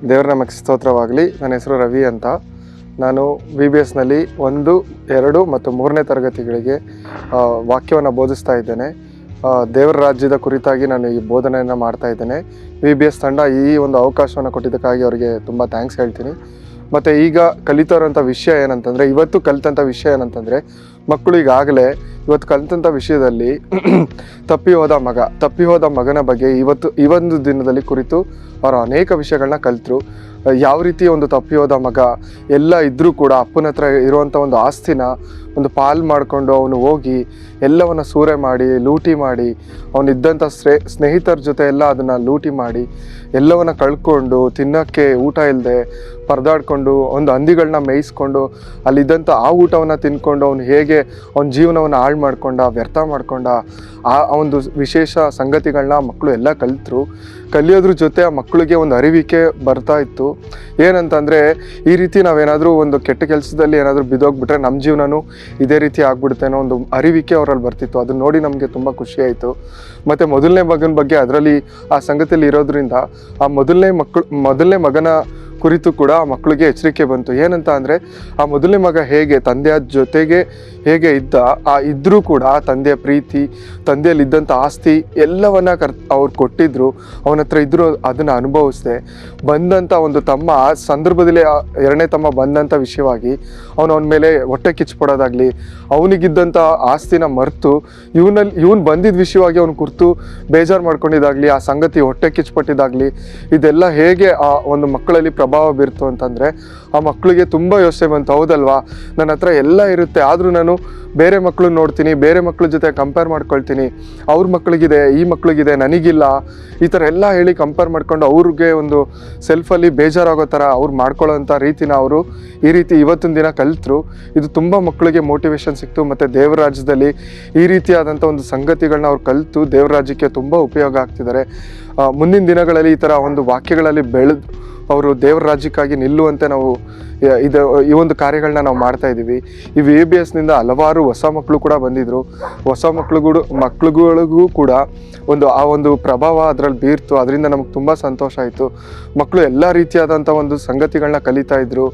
ದೇವರ ನಮಗೆ ಸ್ತೋತ್ರವಾಗಲಿ. ನನ್ನ ಹೆಸರು ರವಿ ಅಂತ. ನಾನು VBSನಲ್ಲಿ 1, 2 ಮತ್ತು 3ನೇ ತರಗತಿಗಳಿಗೆ ವಾಕ್ಯವನ್ನು ಬೋಧಿಸ್ತಾ ಇದ್ದೇನೆ. ದೇವರ ರಾಜ್ಯದ ಕುರಿತಾಗಿ ನಾನು ಈ ಬೋಧನೆಯನ್ನು ಮಾಡ್ತಾ ಇದ್ದೇನೆ. VBS ತಂಡ ಈ ಒಂದು ಅವಕಾಶವನ್ನು ಕೊಟ್ಟಿದ್ದಕ್ಕಾಗಿ ಅವರಿಗೆ ತುಂಬ ಥ್ಯಾಂಕ್ಸ್ ಹೇಳ್ತೀನಿ. ಮತ್ತು ಈಗ ಕಲಿತೋರಂಥ ವಿಷಯ ಏನಂತಂದರೆ, ಇವತ್ತು ಕಲಿತಂಥ ವಿಷಯ ಏನಂತಂದರೆ, ಮಕ್ಕಳು ಈಗಾಗಲೇ ಇವತ್ತು ಕಲಿತಂಥ ವಿಷಯದಲ್ಲಿ ತಪ್ಪಿ ಹೋದ ಮಗನ ಬಗ್ಗೆ ಈ ಒಂದು ದಿನದಲ್ಲಿ ಕುರಿತು ಅವರು ಅನೇಕ ವಿಷಯಗಳನ್ನ ಕಲಿತರು. ಯಾವ ರೀತಿ ಒಂದು ತಪ್ಪಿ ಹೋದ ಮಗ ಎಲ್ಲ ಇದ್ದರೂ ಕೂಡ ಅಪ್ಪನ ಹತ್ರ ಇರುವಂಥ ಒಂದು ಆಸ್ತಿನ ಒಂದು ಪಾಲು ಮಾಡಿಕೊಂಡು ಅವನು ಹೋಗಿ ಎಲ್ಲವನ್ನು ಸೂರೆ ಮಾಡಿ ಲೂಟಿ ಮಾಡಿ ಅವನಿದ್ದಂಥ ಸ್ನೇಹಿತರ ಜೊತೆ ಎಲ್ಲ ಅದನ್ನು ಲೂಟಿ ಮಾಡಿ ಎಲ್ಲವನ್ನು ಕಳ್ಕೊಂಡು ತಿನ್ನೋಕ್ಕೆ ಊಟ ಇಲ್ಲದೆ ಪರದಾಡ್ಕೊಂಡು ಒಂದು ಹಂದಿಗಳನ್ನ ಮೇಯಿಸ್ಕೊಂಡು ಅಲ್ಲಿದ್ದಂಥ ಆ ಊಟವನ್ನು ತಿನ್ಕೊಂಡು ಅವನು ಹೇಗೆ ಅವನ ಜೀವನವನ್ನು ಹಾಳು ಮಾಡ್ಕೊಂಡ, ವ್ಯರ್ಥ ಮಾಡ್ಕೊಂಡ, ಆ ಒಂದು ವಿಶೇಷ ಸಂಗತಿಗಳನ್ನ ಮಕ್ಕಳು ಎಲ್ಲ ಕಲಿಯೋದ್ರ ಜೊತೆ ಆ ಮಕ್ಕಳಿಗೆ ಒಂದು ಅರಿವಿಕೆ ಬರ್ತಾ ಇತ್ತು. ಏನಂತಂದರೆ, ಈ ರೀತಿ ನಾವೇನಾದರೂ ಒಂದು ಕೆಟ್ಟ ಕೆಲಸದಲ್ಲಿ ಏನಾದರೂ ಬಿದ್ದೋಗ್ಬಿಟ್ರೆ ನಮ್ಮ ಜೀವನನೂ ಇದೇ ರೀತಿ ಆಗ್ಬಿಡುತ್ತೆ ಅನ್ನೋ ಒಂದು ಅರಿವಿಕೆ ಅವರಲ್ಲಿ ಬರ್ತಿತ್ತು. ಅದನ್ನ ನೋಡಿ ನಮಗೆ ತುಂಬ ಖುಷಿಯಾಯಿತು. ಮತ್ತು ಮೊದಲನೇ ಮಗನ ಬಗ್ಗೆ ಅದರಲ್ಲಿ ಆ ಸಂಗತಿಯಲ್ಲಿ ಇರೋದ್ರಿಂದ ಆ ಮೊದಲನೇ ಮಗನ ಕುರಿತು ಕೂಡ ಆ ಮಕ್ಕಳಿಗೆ ಎಚ್ಚರಿಕೆ ಬಂತು. ಏನಂತ ಅಂದರೆ, ಆ ಮೊದಲನೇ ಮಗ ಹೇಗೆ ತಂದೆಯ ಜೊತೆಗೆ ಹೇಗೆ ಇದ್ದರೂ ಕೂಡ ತಂದೆಯ ಪ್ರೀತಿ, ತಂದೆಯಲ್ಲಿದ್ದಂಥ ಆಸ್ತಿ ಎಲ್ಲವನ್ನ ಅವ್ರು ಕೊಟ್ಟಿದ್ರು, ಅವನ ಹತ್ರ ಇದ್ದರೂ ಅದನ್ನು ಅನುಭವಿಸ್ದೆ ಬಂದಂಥ ಒಂದು ತಮ್ಮ ಆ ಸಂದರ್ಭದಲ್ಲಿ ಎರಡನೇ ತಮ್ಮ ಬಂದಂಥ ವಿಷಯವಾಗಿ ಅವನ ಮೇಲೆ ಹೊಟ್ಟೆ ಕಿಚ್ಪಡೋದಾಗಲಿ, ಅವನಿಗಿದ್ದಂಥ ಆಸ್ತಿನ ಮರೆತು ಇವನು ಬಂದಿದ್ದ ವಿಷಯವಾಗಿ ಅವನು ಕುರಿತು ಬೇಜಾರು ಮಾಡ್ಕೊಂಡಿದ್ದಾಗಲಿ, ಆ ಸಂಗತಿ ಹೊಟ್ಟೆ ಕಿಚ್ಪಟ್ಟಿದ್ದಾಗಲಿ, ಇದೆಲ್ಲ ಹೇಗೆ ಆ ಒಂದು ಮಕ್ಕಳಲ್ಲಿ ಪ್ರಭಾವ ಬೀರ್ತು ಅಂತಂದರೆ, ಆ ಮಕ್ಕಳಿಗೆ ತುಂಬ ಯೋಚನೆ ಬಂತು. ಹೌದಲ್ವಾ, ನನ್ನ ಹತ್ರ ಎಲ್ಲ ಇರುತ್ತೆ, ಆದರೂ ನಾನು ಬೇರೆ ಮಕ್ಕಳು ನೋಡ್ತೀನಿ, ಬೇರೆ ಮಕ್ಕಳ ಜೊತೆ ಕಂಪೇರ್ ಮಾಡ್ಕೊಳ್ತೀನಿ, ಅವ್ರ ಮಕ್ಕಳಿಗಿದೆ, ಈ ಮಕ್ಕಳಿಗಿದೆ, ನನಗಿಲ್ಲ, ಈ ಥರ ಎಲ್ಲ ಹೇಳಿ ಕಂಪೇರ್ ಮಾಡ್ಕೊಂಡು ಅವ್ರಿಗೆ ಒಂದು ಸೆಲ್ಫಲ್ಲಿ ಬೇಜಾರಾಗೋ ಥರ ಅವ್ರು ಮಾಡ್ಕೊಳ್ಳೋಂಥ ರೀತಿನ ಅವರು ಈ ರೀತಿ ಇವತ್ತಿನ ದಿನ ಕಲಿತರು. ಇದು ತುಂಬ ಮಕ್ಕಳಿಗೆ ಮೋಟಿವೇಶನ್ ಸಿಕ್ತು. ಮತ್ತು ದೇವರ ರಾಜ್ಯದಲ್ಲಿ ಈ ರೀತಿಯಾದಂಥ ಒಂದು ಸಂಗತಿಗಳನ್ನ ಅವ್ರು ಕಲಿತು ದೇವರ ರಾಜ್ಯಕ್ಕೆ ತುಂಬ ಉಪಯೋಗ ಆಗ್ತಿದ್ದಾರೆ. ಮುಂದಿನ ದಿನಗಳಲ್ಲಿ ಈ ಥರ ಒಂದು ವಾಕ್ಯಗಳಲ್ಲಿ ಬೆಳೆದು ಅವರು ದೇವರ ರಾಜ್ಯಕ್ಕಾಗಿ ನಿಲ್ಲುವಂತೆ ನಾವು ಈ ಒಂದು ಕಾರ್ಯಗಳನ್ನ ನಾವು ಮಾಡ್ತಾ ಇದ್ದೀವಿ. ಈ VBSನಿಂದ ಹಲವಾರು ಹೊಸ ಮಕ್ಕಳು ಕೂಡ ಬಂದಿದ್ದರು. ಹೊಸ ಮಕ್ಕಳುಗಳಿಗೂ ಕೂಡ ಆ ಒಂದು ಪ್ರಭಾವ ಅದರಲ್ಲಿ ಬೀರ್ತು. ಅದರಿಂದ ನಮಗೆ ತುಂಬ ಸಂತೋಷ ಆಯಿತು. ಮಕ್ಕಳು ಎಲ್ಲ ರೀತಿಯಾದಂಥ ಒಂದು ಸಂಗತಿಗಳನ್ನ ಕಲಿತಾ ಇದ್ದರು.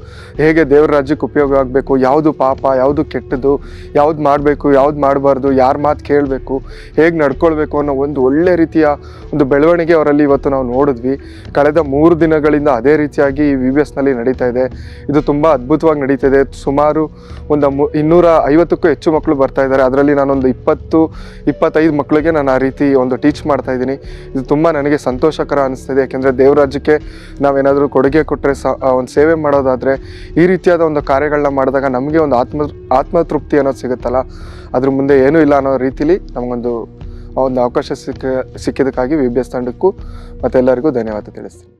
ಹೇಗೆ ದೇವರ ರಾಜ್ಯಕ್ಕೆ ಉಪಯೋಗ ಆಗಬೇಕು, ಯಾವುದು ಪಾಪ, ಯಾವುದು ಕೆಟ್ಟದ್ದು, ಯಾವ್ದು ಮಾಡಬೇಕು, ಯಾವ್ದು ಮಾಡಬಾರ್ದು, ಯಾರ ಮಾತು ಕೇಳಬೇಕು, ಹೇಗೆ ನಡ್ಕೊಳ್ಬೇಕು ಅನ್ನೋ ಒಂದು ಒಳ್ಳೆ ರೀತಿಯ ಒಂದು ಬೆಳವಣಿಗೆ ಅವರಲ್ಲಿ ಇವತ್ತು ನಾವು ನೋಡಿದ್ವಿ. ಕಳೆದ 3 ದಿನಗಳಿಂದ ಅದೇ ರೀತಿಯಾಗಿ ಈ VBSನಲ್ಲಿ ನಡೀತಾ ಇದೆ. ಇದು ತುಂಬ ಅದ್ಭುತವಾಗಿ ನಡೀತಿದೆ. ಸುಮಾರು ಒಂದು 250ಕ್ಕೂ ಹೆಚ್ಚು ಮಕ್ಕಳು ಬರ್ತಾ ಇದ್ದಾರೆ. ಅದರಲ್ಲಿ ನಾನೊಂದು 20-25 ಮಕ್ಕಳಿಗೆ ನಾನು ಆ ರೀತಿ ಒಂದು ಟೀಚ್ ಮಾಡ್ತಾ ಇದ್ದೀನಿ. ಇದು ತುಂಬ ನನಗೆ ಸಂತೋಷಕರ ಅನಿಸ್ತಿದೆ. ಯಾಕೆಂದರೆ ದೇವ್ರ ರಾಜ್ಯಕ್ಕೆ ನಾವೇನಾದರೂ ಕೊಡುಗೆ ಕೊಟ್ಟರೆ, ಒಂದು ಸೇವೆ ಮಾಡೋದಾದರೆ, ಈ ರೀತಿಯಾದ ಒಂದು ಕಾರ್ಯಗಳನ್ನ ಮಾಡಿದಾಗ ನಮಗೆ ಒಂದು ಆತ್ಮತೃಪ್ತಿ ಅನ್ನೋದು ಸಿಗುತ್ತಲ್ಲ, ಅದ್ರ ಮುಂದೆ ಏನೂ ಇಲ್ಲ ಅನ್ನೋ ರೀತಿಲಿ ನಮಗೊಂದು ಅವಕಾಶ ಸಿಕ್ಕಿದ್ದಕ್ಕಾಗಿ VBS ತಂಡಕ್ಕೂ ಮತ್ತು ಎಲ್ಲರಿಗೂ ಧನ್ಯವಾದ ತಿಳಿಸ್ತೀನಿ.